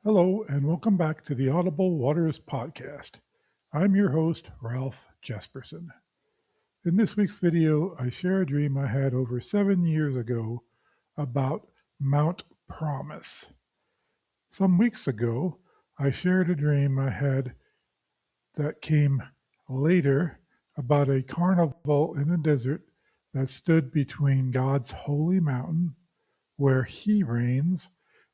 Hello, and welcome back to the Audible Waters podcast. I'm your host, Ralph Jesperson. In this week's video, I share a dream I had over 7 years ago about Mount Promise. Some weeks ago, I shared a dream I had that came later about a carnival in the desert that stood between God's holy mountain, where He reigns,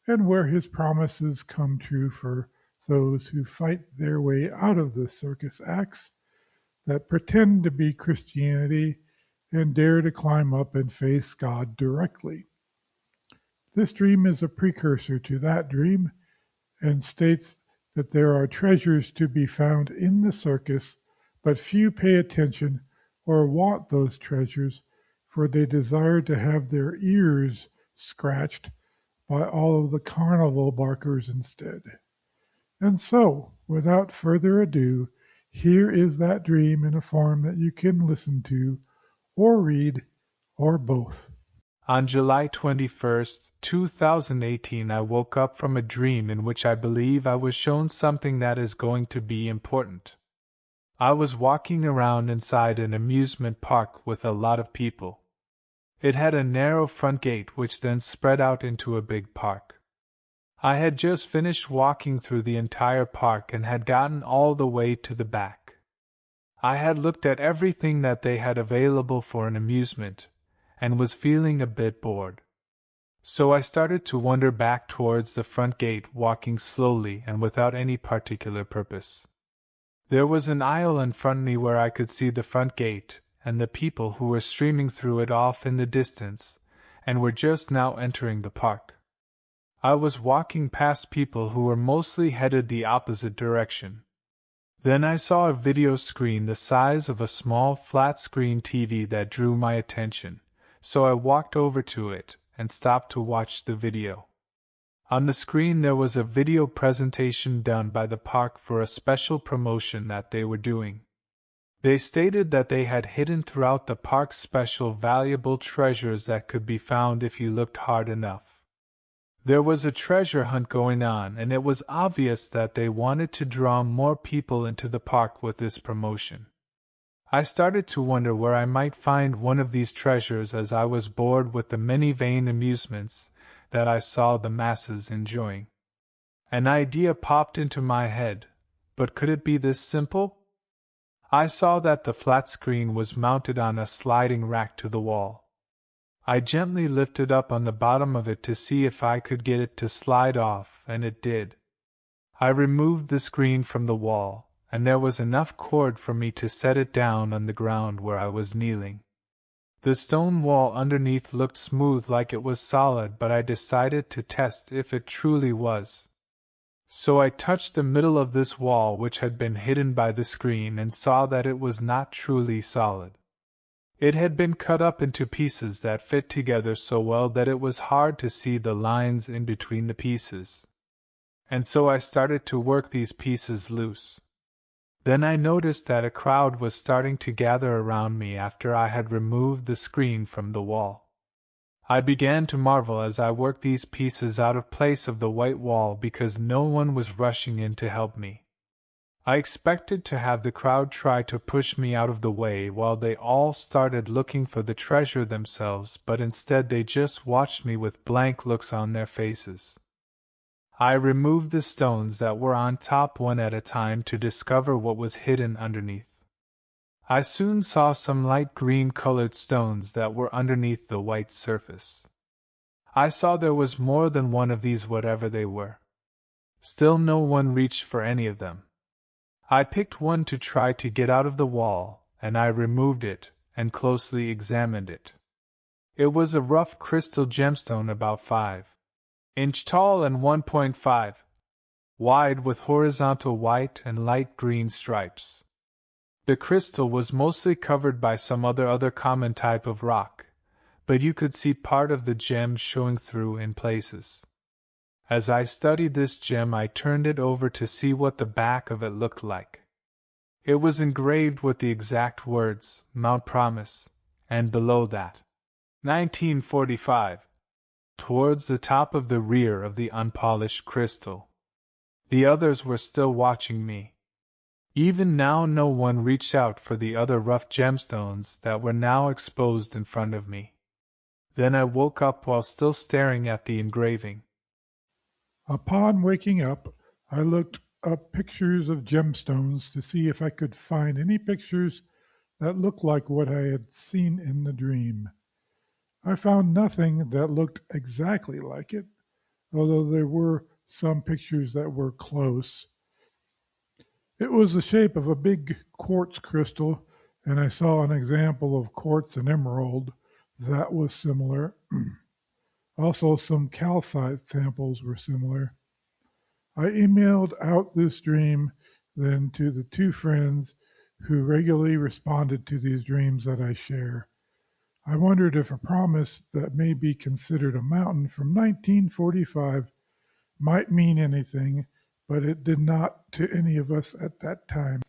and where His promises come true for those who fight their way out of the circus acts that pretend to be Christianity and dare to climb up and face God directly. This dream is a precursor to that dream and states that there are treasures to be found in the circus, but few pay attention or want those treasures, for they desire to have their ears scratched by all of the carnival barkers instead. And so, without further ado, here is that dream in a form that you can listen to, or read, or both. On July 21st, 2018, I woke up from a dream in which I believe I was shown something that is going to be important. I was walking around inside an amusement park with a lot of people. It had a narrow front gate which then spread out into a big park. I had just finished walking through the entire park and had gotten all the way to the back. I had looked at everything that they had available for an amusement, and was feeling a bit bored. So I started to wander back towards the front gate, walking slowly and without any particular purpose. There was an aisle in front of me where I could see the front gate and the people who were streaming through it off in the distance and were just now entering the park. I was walking past people who were mostly headed the opposite direction. Then I saw a video screen the size of a small flat-screen TV that drew my attention, so I walked over to it and stopped to watch the video. On the screen there was a video presentation done by the park for a special promotion that they were doing. They stated that they had hidden throughout the park special valuable treasures that could be found if you looked hard enough. There was a treasure hunt going on, and it was obvious that they wanted to draw more people into the park with this promotion. I started to wonder where I might find one of these treasures, as I was bored with the many vain amusements that I saw the masses enjoying. An idea popped into my head, but could it be this simple? I saw that the flat screen was mounted on a sliding rack to the wall. I gently lifted up on the bottom of it to see if I could get it to slide off, and it did. I removed the screen from the wall, and there was enough cord for me to set it down on the ground where I was kneeling. The stone wall underneath looked smooth, like it was solid, but I decided to test if it truly was. So I touched the middle of this wall which had been hidden by the screen and saw that it was not truly solid. It had been cut up into pieces that fit together so well that it was hard to see the lines in between the pieces. And so I started to work these pieces loose. Then I noticed that a crowd was starting to gather around me after I had removed the screen from the wall. I began to marvel as I worked these pieces out of place of the white wall because no one was rushing in to help me. I expected to have the crowd try to push me out of the way while they all started looking for the treasure themselves, but instead they just watched me with blank looks on their faces. I removed the stones that were on top one at a time to discover what was hidden underneath. I soon saw some light green-colored stones that were underneath the white surface. I saw there was more than one of these, whatever they were. Still no one reached for any of them. I picked one to try to get out of the wall, and I removed it and closely examined it. It was a rough crystal gemstone about 5" tall and 1.5" wide, with horizontal white and light green stripes. The crystal was mostly covered by some other common type of rock, but you could see part of the gem showing through in places. As I studied this gem, I turned it over to see what the back of it looked like. It was engraved with the exact words, Mount Promise, and below that, 1945. Towards the top of the rear of the unpolished crystal. The others were still watching me. Even now, no one reached out for the other rough gemstones that were now exposed in front of me. Then I woke up while still staring at the engraving. Upon waking up, I looked up pictures of gemstones to see if I could find any pictures that looked like what I had seen in the dream. I found nothing that looked exactly like it, although there were some pictures that were close. It was the shape of a big quartz crystal, and I saw an example of quartz and emerald that was similar. Also, some calcite samples were similar. I emailed out this dream then to the two friends who regularly responded to these dreams that I share. I wondered if a promise that may be considered a mountain from 1945 might mean anything, but it did not to any of us at that time.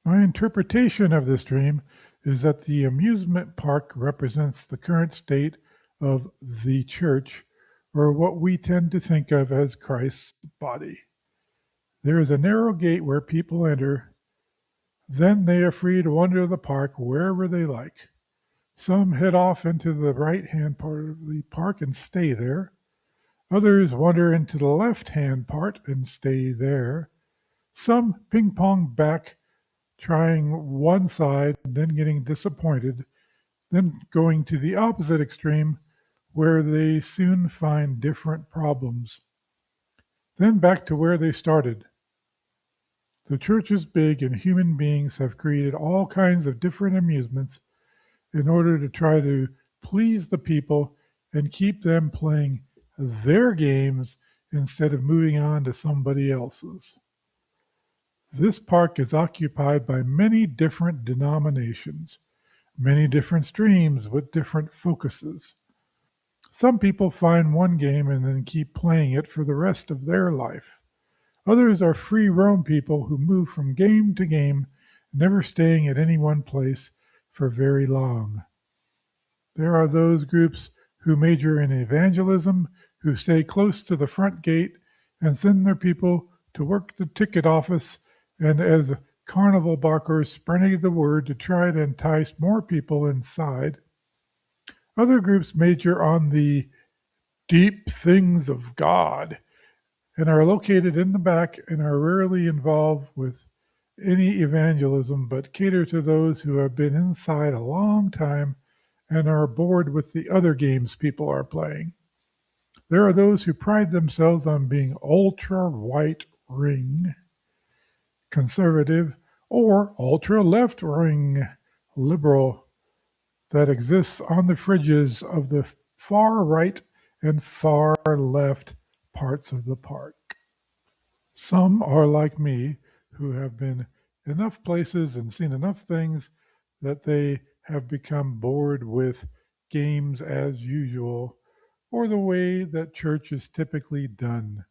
My interpretation of this dream is that the amusement park represents the current state of the church, or what we tend to think of as Christ's body. There is a narrow gate where people enter, then they are free to wander the park wherever they like. Some head off into the right-hand part of the park and stay there. Others wander into the left-hand part and stay there. Some ping-pong back, trying one side, then getting disappointed, then going to the opposite extreme, where they soon find different problems. Then back to where they started. The church is big, and human beings have created all kinds of different amusements in order to try to please the people and keep them playing their games instead of moving on to somebody else's. This park is occupied by many different denominations, many different streams with different focuses. Some people find one game and then keep playing it for the rest of their life. Others are free roam people who move from game to game, never staying at any one place for very long. There are those groups who major in evangelism, who stay close to the front gate and send their people to work the ticket office and as carnival barkers spreading the word to try to entice more people inside. Other groups major on the deep things of God and are located in the back and are rarely involved with any evangelism but cater to those who have been inside a long time and are bored with the other games people are playing. There are those who pride themselves on being ultra right ring conservative or ultra left ring liberal that exists on the fringes of the far right and far left parts of the park. Some are like me who have been enough places and seen enough things that they have become bored with games as usual or the way that church is typically done.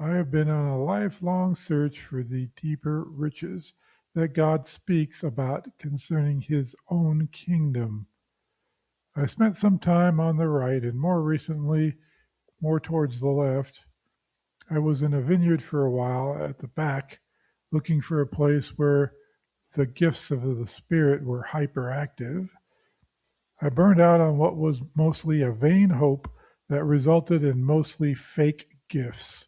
I have been on a lifelong search for the deeper riches that God speaks about concerning his own kingdom. I spent some time on the right and more recently more towards the left. I was in a vineyard for a while at the back, looking for a place where the gifts of the Spirit were hyperactive. I burned out on what was mostly a vain hope that resulted in mostly fake gifts.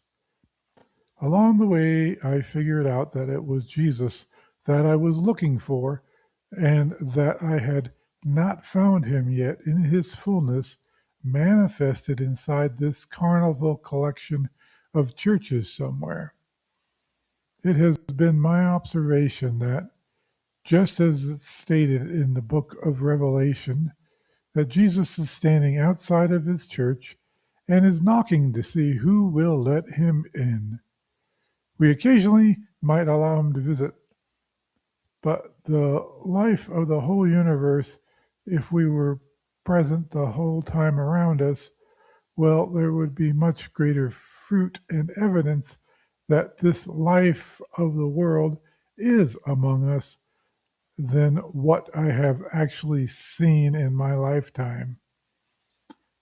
Along the way, I figured out that it was Jesus that I was looking for and that I had not found him yet in his fullness manifested inside this carnival collection of churches somewhere. It has been my observation that, just as it's stated in the book of Revelation, that Jesus is standing outside of his church and is knocking to see who will let him in. We occasionally might allow him to visit, but the life of the whole universe, if we were present the whole time around us, well, there would be much greater fruit and evidence that this life of the world is among us than what I have actually seen in my lifetime.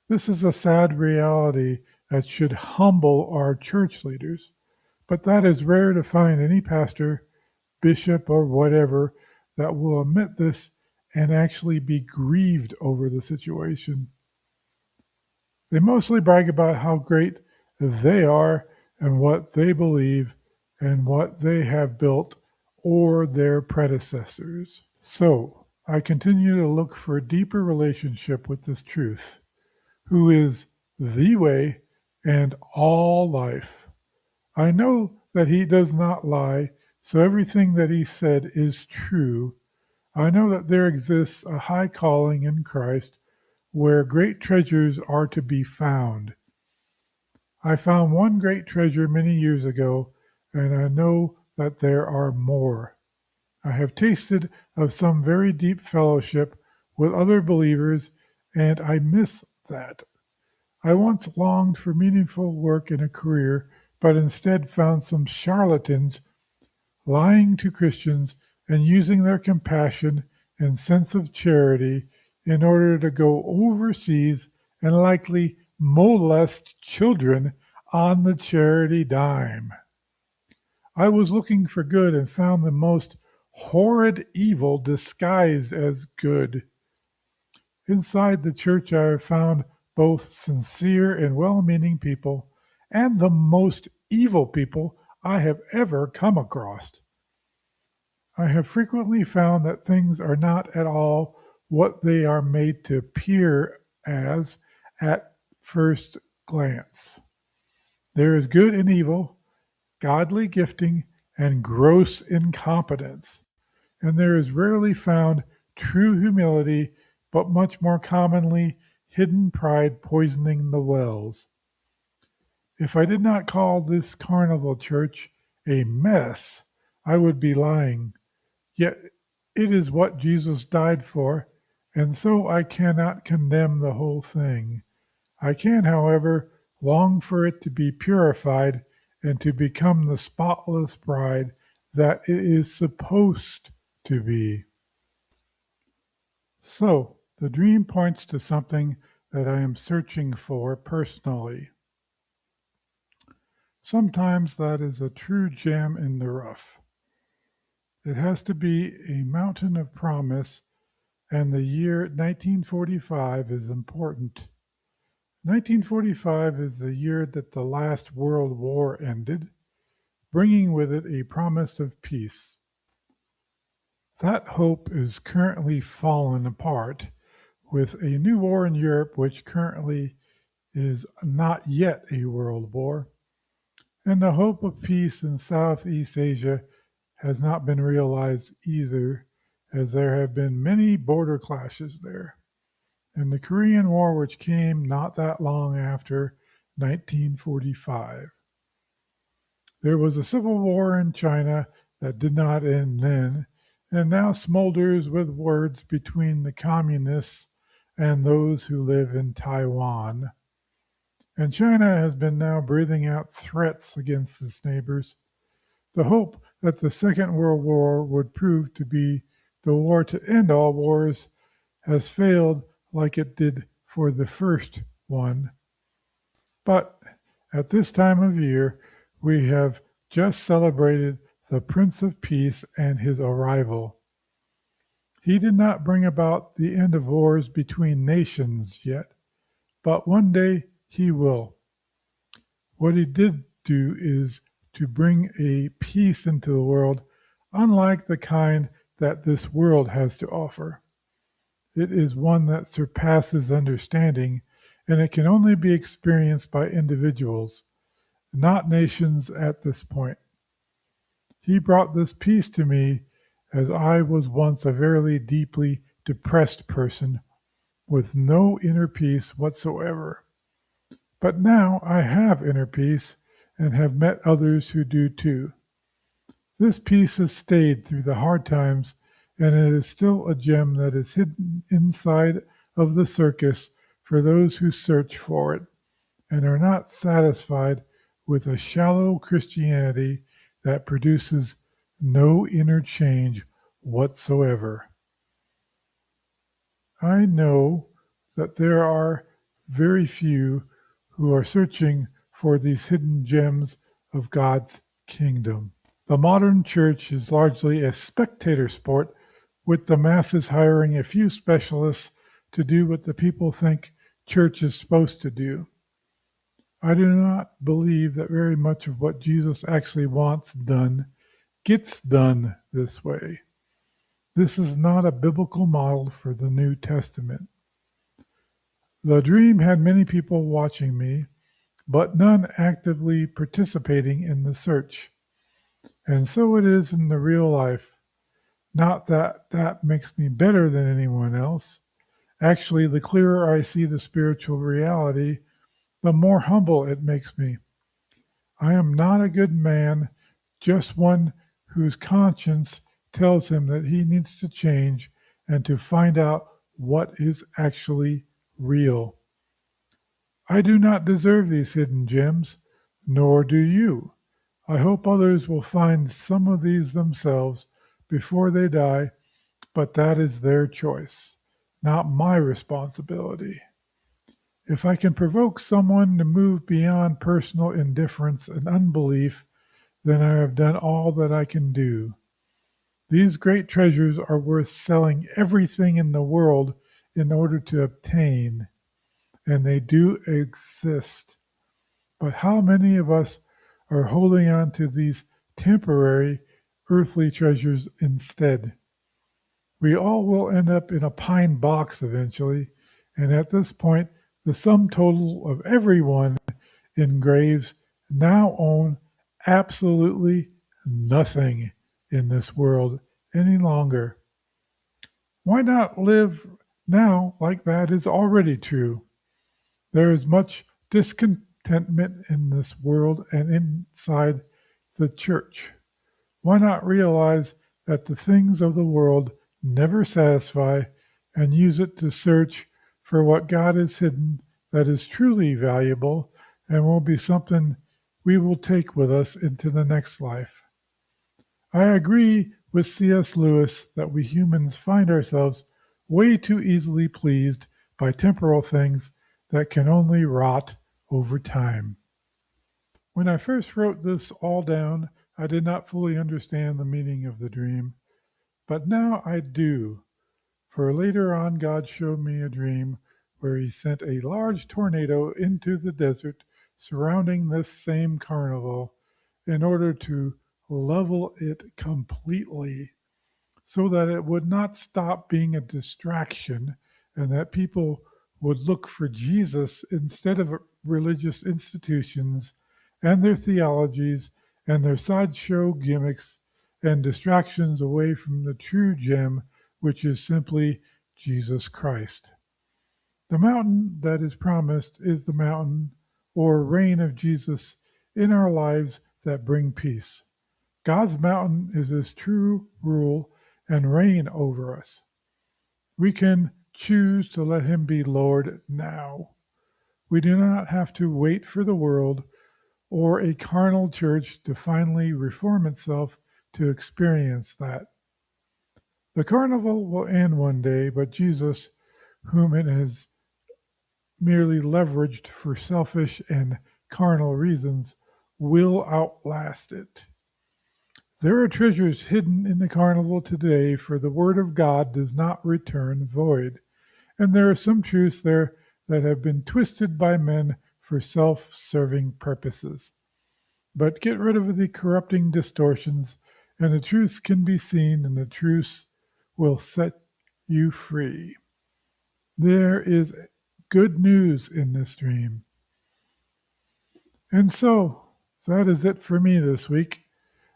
This is a sad reality that should humble our church leaders, But that is rare to find any pastor, bishop, or whatever that will admit this and actually be grieved over the situation. They mostly brag about how great they are and what they believe and what they have built or their predecessors. So I continue to look for a deeper relationship with this truth, who is the way and all life. I know that he does not lie, so everything that he said is true. I know that there exists a high calling in Christ where great treasures are to be found. I found one great treasure many years ago, and I know that there are more. I have tasted of some very deep fellowship with other believers, and I miss that. I once longed for meaningful work in a career, but instead found some charlatans lying to Christians and using their compassion and sense of charity in order to go overseas and likely molest children on the charity dime. I was looking for good and found the most horrid evil disguised as good. Inside the church, I have found both sincere and well meaning people and the most evil people I have ever come across. I have frequently found that things are not at all what they are made to appear as at first glance. There is good and evil, godly gifting, and gross incompetence. And there is rarely found true humility, but much more commonly hidden pride poisoning the wells. If I did not call this carnival church a mess, I would be lying. Yet it is what Jesus died for, and so I cannot condemn the whole thing. I can, however, long for it to be purified and to become the spotless bride that it is supposed to be. So, the dream points to something that I am searching for personally. Sometimes that is a true gem in the rough. It has to be a mountain of promise, and the year 1945 is important. 1945 is the year that the last World War ended, bringing with it a promise of peace. That hope is currently fallen apart with a new war in Europe, which currently is not yet a world war, and the hope of peace in Southeast Asia has not been realized either, as there have been many border clashes there. And the Korean War, which came not that long after 1945. There was a civil war in China that did not end then, and now smolders with words between the communists and those who live in Taiwan. And China has been now breathing out threats against its neighbors. The hope that the Second World War would prove to be the war to end all wars has failed like it did for the first one. But at this time of year, we have just celebrated the Prince of Peace and his arrival. He did not bring about the end of wars between nations yet, but one day he will. What he did do is to bring a peace into the world, unlike the kind that this world has to offer. It is one that surpasses understanding, and it can only be experienced by individuals, not nations at this point. He brought this peace to me as I was once a very deeply depressed person with no inner peace whatsoever. But now I have inner peace and have met others who do too. This peace has stayed through the hard times, and it is still a gem that is hidden inside of the circus for those who search for it and are not satisfied with a shallow Christianity that produces no inner change whatsoever. I know that there are very few who are searching for these hidden gems of God's kingdom. The modern church is largely a spectator sport, with the masses hiring a few specialists to do what the people think church is supposed to do. I do not believe that very much of what Jesus actually wants done gets done this way. This is not a biblical model for the New Testament. The dream had many people watching me, but none actively participating in the search. And so it is in the real life. Not that that makes me better than anyone else. Actually, the clearer I see the spiritual reality, the more humble it makes me. I am not a good man, just one whose conscience tells him that he needs to change and to find out what is actually real. I do not deserve these hidden gems, nor do you. I hope others will find some of these themselves before they die, but that is their choice, not my responsibility. If I can provoke someone to move beyond personal indifference and unbelief, then I have done all that I can do. These great treasures are worth selling everything in the world in order to obtain, and they do exist. But how many of us are holding on to these temporary earthly treasures instead? We all will end up in a pine box eventually, and at this point, the sum total of everyone in graves now own absolutely nothing in this world any longer. Why not live now like that is already true? There is much discontentment in this world and inside the church. Why not realize that the things of the world never satisfy and use it to search for what God has hidden that is truly valuable and will be something we will take with us into the next life? I agree with C.S. Lewis that we humans find ourselves way too easily pleased by temporal things that can only rot over time. When I first wrote this all down, I did not fully understand the meaning of the dream, but now I do. For later on, God showed me a dream where He sent a large tornado into the desert surrounding this same carnival in order to level it completely so that it would not stop being a distraction and that people would look for Jesus instead of religious institutions and their theologies and their sideshow gimmicks and distractions away from the true gem, which is simply Jesus Christ. The mountain that is promised is the mountain or reign of Jesus in our lives that bring peace. God's mountain is His true rule and reign over us. We can choose to let Him be Lord now. We do not have to wait for the world or a carnal church to finally reform itself to experience that. The carnival will end one day, but Jesus, whom it has merely leveraged for selfish and carnal reasons, will outlast it. There are treasures hidden in the carnival today, for the word of God does not return void. And there are some truths there that have been twisted by men for self-serving purposes. But get rid of the corrupting distortions, and the truths can be seen, and the truths will set you free. There is good news in this dream. And so, that is it for me this week.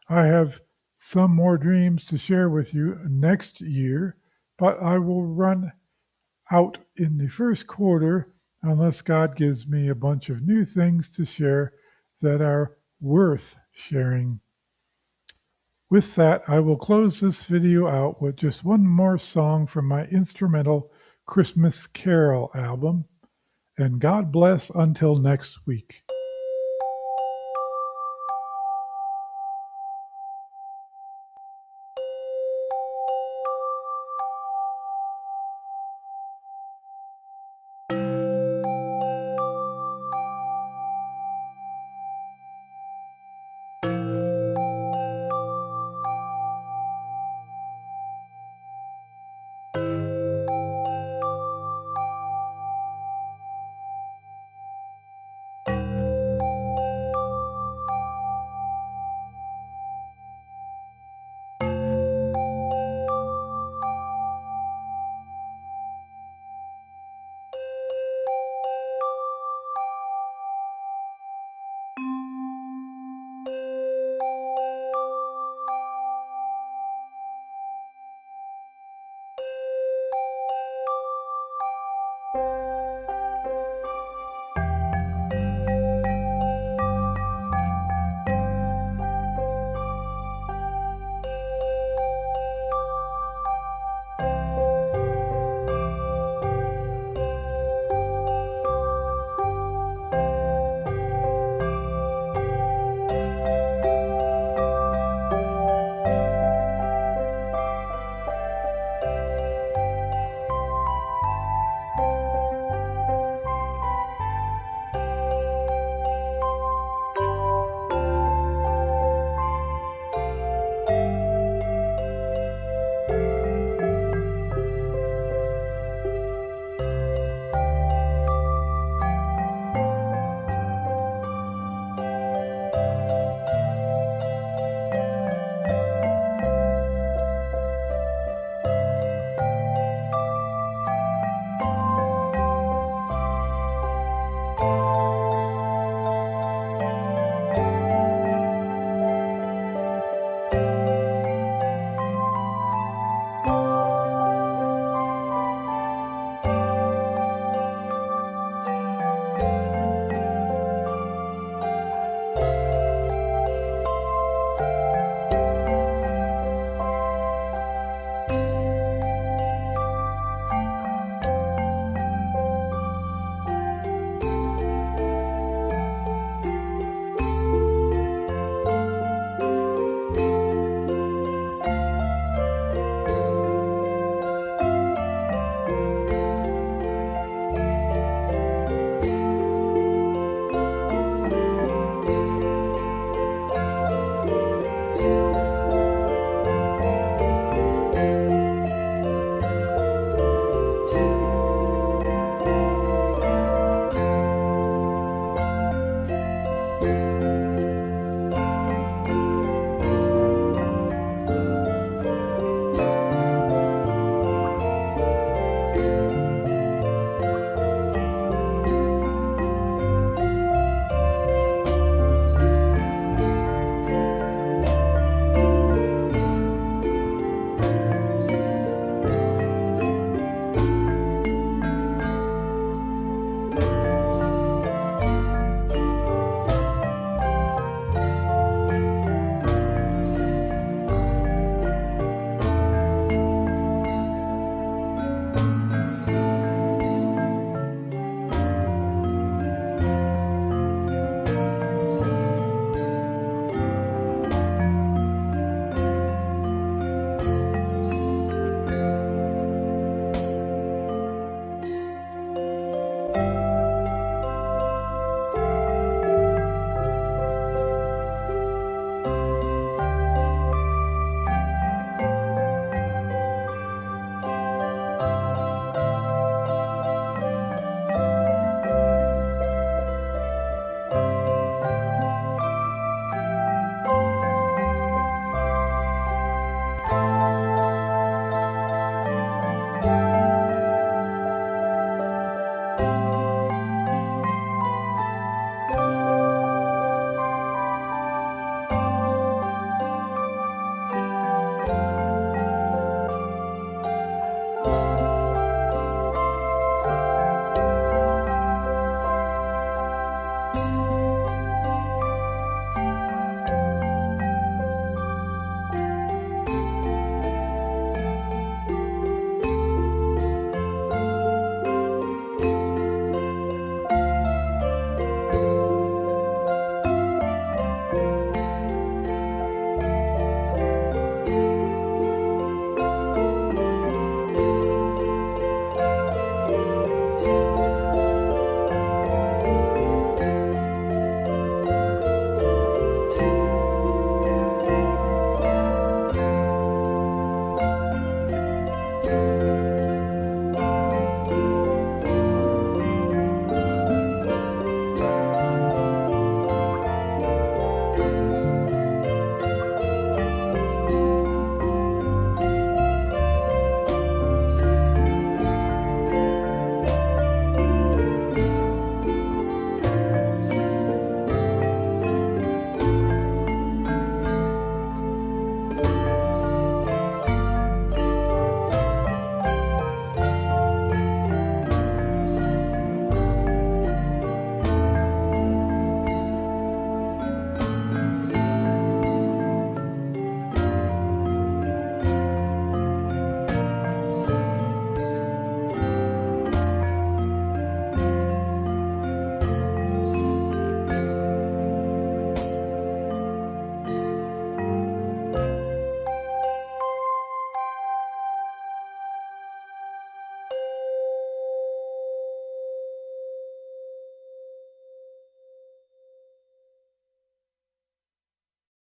I have some more dreams to share with you next year, but I will run out in the first quarter unless God gives me a bunch of new things to share that are worth sharing. With that, I will close this video out with just one more song from my instrumental Christmas Carol album, and God bless until next week.